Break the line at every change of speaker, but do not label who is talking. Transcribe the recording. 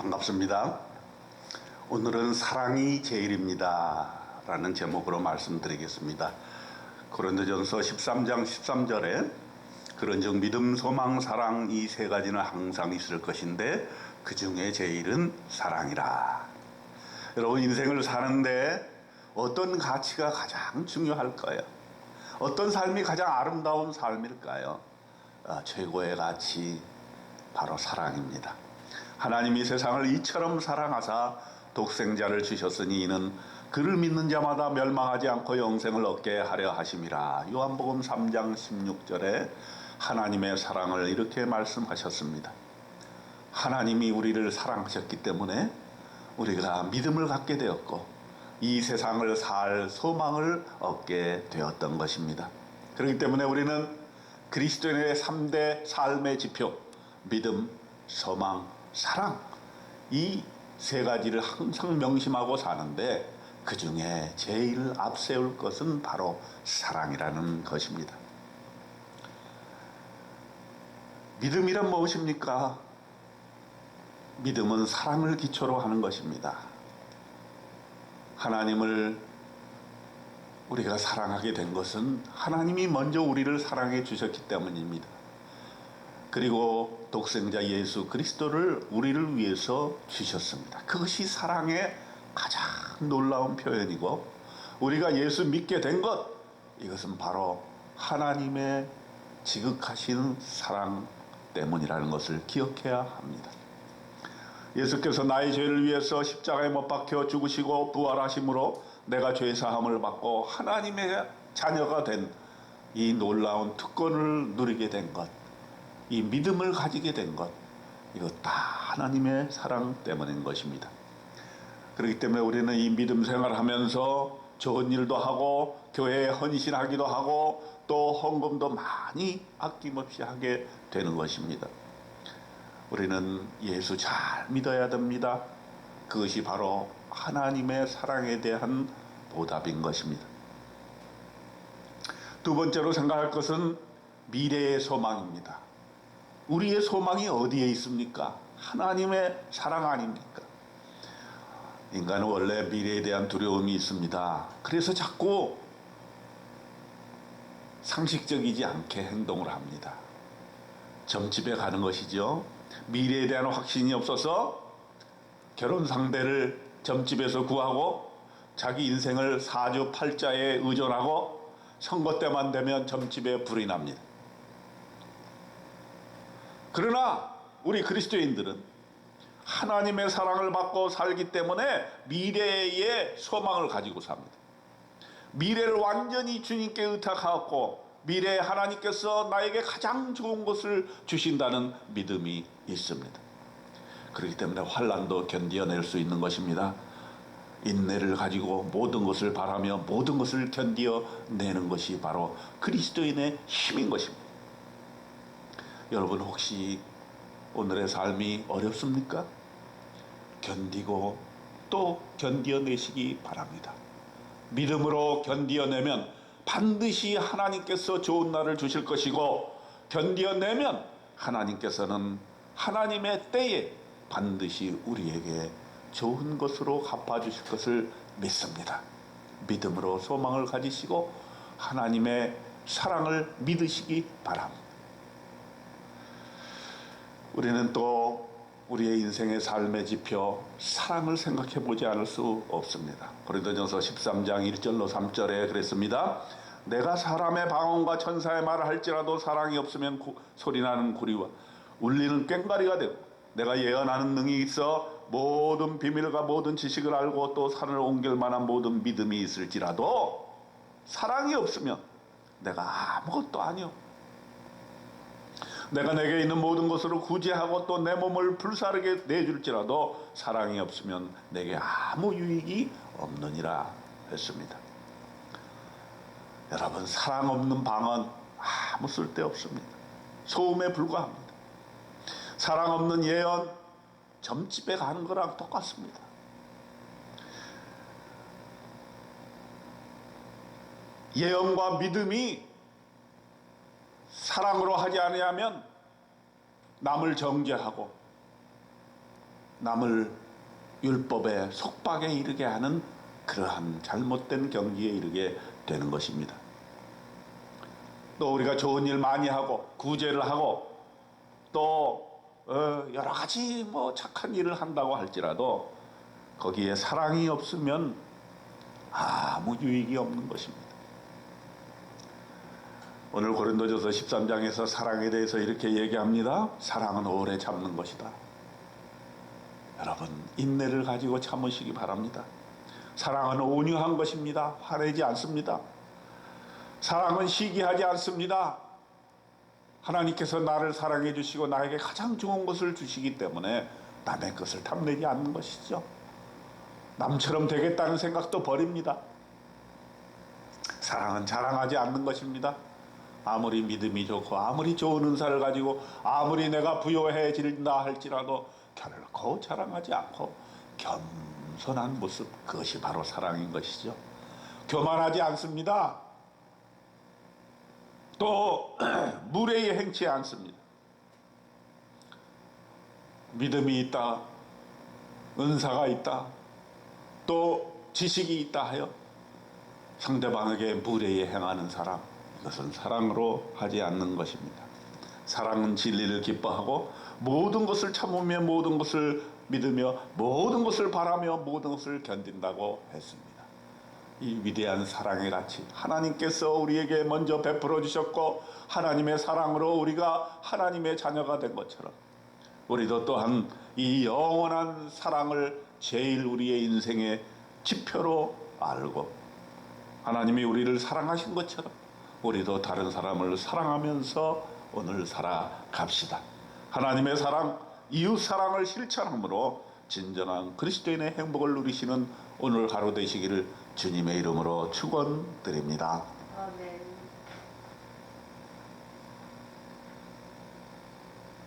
반갑습니다. 오늘은 사랑이 제일입니다 라는 제목으로 말씀드리겠습니다. 고린도전서 13장 13절에 그런즉 믿음, 소망, 사랑 이 세 가지는 항상 있을 것인데 그 중에 제일은 사랑이라. 여러분, 인생을 사는데 어떤 가치가 가장 중요할까요? 어떤 삶이 가장 아름다운 삶일까요? 최고의 가치, 바로 사랑입니다. 하나님이 세상을 이처럼 사랑하사 독생자를 주셨으니 이는 그를 믿는 자마다 멸망하지 않고 영생을 얻게 하려 하심이라. 요한복음 3장 16절에 하나님의 사랑을 이렇게 말씀하셨습니다. 하나님이 우리를 사랑하셨기 때문에 우리가 믿음을 갖게 되었고 이 세상을 살 소망을 얻게 되었던 것입니다. 그렇기 때문에 우리는 그리스도인의 3대 삶의 지표, 믿음, 소망, 사랑, 이 세 가지를 항상 명심하고 사는데 그 중에 제일 앞세울 것은 바로 사랑이라는 것입니다. 믿음이란 무엇입니까? 믿음은 사랑을 기초로 하는 것입니다. 하나님을 우리가 사랑하게 된 것은 하나님이 먼저 우리를 사랑해 주셨기 때문입니다. 그리고 독생자 예수 그리스도를 우리를 위해서 주셨습니다. 그것이 사랑의 가장 놀라운 표현이고, 우리가 예수 믿게 된 것, 이것은 바로 하나님의 지극하신 사랑 때문이라는 것을 기억해야 합니다. 예수께서 나의 죄를 위해서 십자가에 못 박혀 죽으시고 부활하심으로 내가 죄 사함을 받고 하나님의 자녀가 된 이 놀라운 특권을 누리게 된 것, 이 믿음을 가지게 된 것, 이거 다 하나님의 사랑 때문인 것입니다. 그렇기 때문에 우리는 이 믿음 생활하면서 좋은 일도 하고 교회에 헌신하기도 하고 또 헌금도 많이 아낌없이 하게 되는 것입니다. 우리는 예수 잘 믿어야 됩니다. 그것이 바로 하나님의 사랑에 대한 보답인 것입니다. 두 번째로 생각할 것은 미래의 소망입니다. 우리의 소망이 어디에 있습니까? 하나님의 사랑 아닙니까? 인간은 원래 미래에 대한 두려움이 있습니다. 그래서 자꾸 상식적이지 않게 행동을 합니다. 점집에 가는 것이죠. 미래에 대한 확신이 없어서 결혼 상대를 점집에서 구하고 자기 인생을 사주팔자에 의존하고 선거 때만 되면 점집에 불이 납니다. 그러나 우리 그리스도인들은 하나님의 사랑을 받고 살기 때문에 미래의 소망을 가지고 삽니다. 미래를 완전히 주님께 의탁하고 미래에 하나님께서 나에게 가장 좋은 것을 주신다는 믿음이 있습니다. 그렇기 때문에 환난도 견뎌낼 수 있는 것입니다. 인내를 가지고 모든 것을 바라며 모든 것을 견뎌내는 것이 바로 그리스도인의 힘인 것입니다. 여러분, 혹시 오늘의 삶이 어렵습니까? 견디고 또 견뎌내시기 바랍니다. 믿음으로 견뎌내면 반드시 하나님께서 좋은 날을 주실 것이고, 견뎌내면 하나님께서는 하나님의 때에 반드시 우리에게 좋은 것으로 갚아주실 것을 믿습니다. 믿음으로 소망을 가지시고 하나님의 사랑을 믿으시기 바랍니다. 우리는 또 우리의 인생의 삶의 지표, 사랑을 생각해 보지 않을 수 없습니다. 고린도전서 13장 1절로 3절에 그랬습니다. 내가 사람의 방언과 천사의 말을 할지라도 사랑이 없으면 소리나는 구리와 울리는 꽹과리가 되고, 내가 예언하는 능이 있어 모든 비밀과 모든 지식을 알고 또 산을 옮길 만한 모든 믿음이 있을지라도 사랑이 없으면 내가 아무것도 아니오. 내가 내게 있는 모든 것으로 구제하고 또 내 몸을 불사르게 내줄지라도 사랑이 없으면 내게 아무 유익이 없느니라 했습니다. 여러분, 사랑 없는 방언 아무 쓸데 없습니다. 소음에 불과합니다. 사랑 없는 예언 점집에 가는 거랑 똑같습니다. 예언과 믿음이 사랑으로 하지 아니하면 남을 정죄하고 남을 율법의 속박에 이르게 하는 그러한 잘못된 경기에 이르게 되는 것입니다. 또 우리가 좋은 일 많이 하고 구제를 하고 또 여러 가지 착한 일을 한다고 할지라도 거기에 사랑이 없으면 아무 유익이 없는 것입니다. 오늘 고린도전서 13장에서 사랑에 대해서 이렇게 얘기합니다. 사랑은 오래 참는 것이다. 여러분, 인내를 가지고 참으시기 바랍니다. 사랑은 온유한 것입니다. 화내지 않습니다. 사랑은 시기하지 않습니다. 하나님께서 나를 사랑해 주시고 나에게 가장 좋은 것을 주시기 때문에 남의 것을 탐내지 않는 것이죠. 남처럼 되겠다는 생각도 버립니다. 사랑은 자랑하지 않는 것입니다. 아무리 믿음이 좋고 아무리 좋은 은사를 가지고 아무리 내가 부요해진다 할지라도 결코 자랑하지 않고 겸손한 모습, 그것이 바로 사랑인 것이죠. 교만하지 않습니다. 또 무례히 행치 않습니다. 믿음이 있다, 은사가 있다, 또 지식이 있다 하여 상대방에게 무례히 행하는 사람, 이것은 사랑으로 하지 않는 것입니다. 사랑은 진리를 기뻐하고 모든 것을 참으며 모든 것을 믿으며 모든 것을 바라며 모든 것을 견딘다고 했습니다. 이 위대한 사랑의 가치, 하나님께서 우리에게 먼저 베풀어 주셨고 하나님의 사랑으로 우리가 하나님의 자녀가 된 것처럼 우리도 또한 이 영원한 사랑을 제일 우리의 인생의 지표로 알고 하나님이 우리를 사랑하신 것처럼 우리도 다른 사람을 사랑하면서 오늘 살아갑시다. 하나님의 사랑, 이웃 사랑을 실천함으로 진정한 그리스도인의 행복을 누리시는 오늘 하루 되시기를 주님의 이름으로 축원드립니다.
아멘.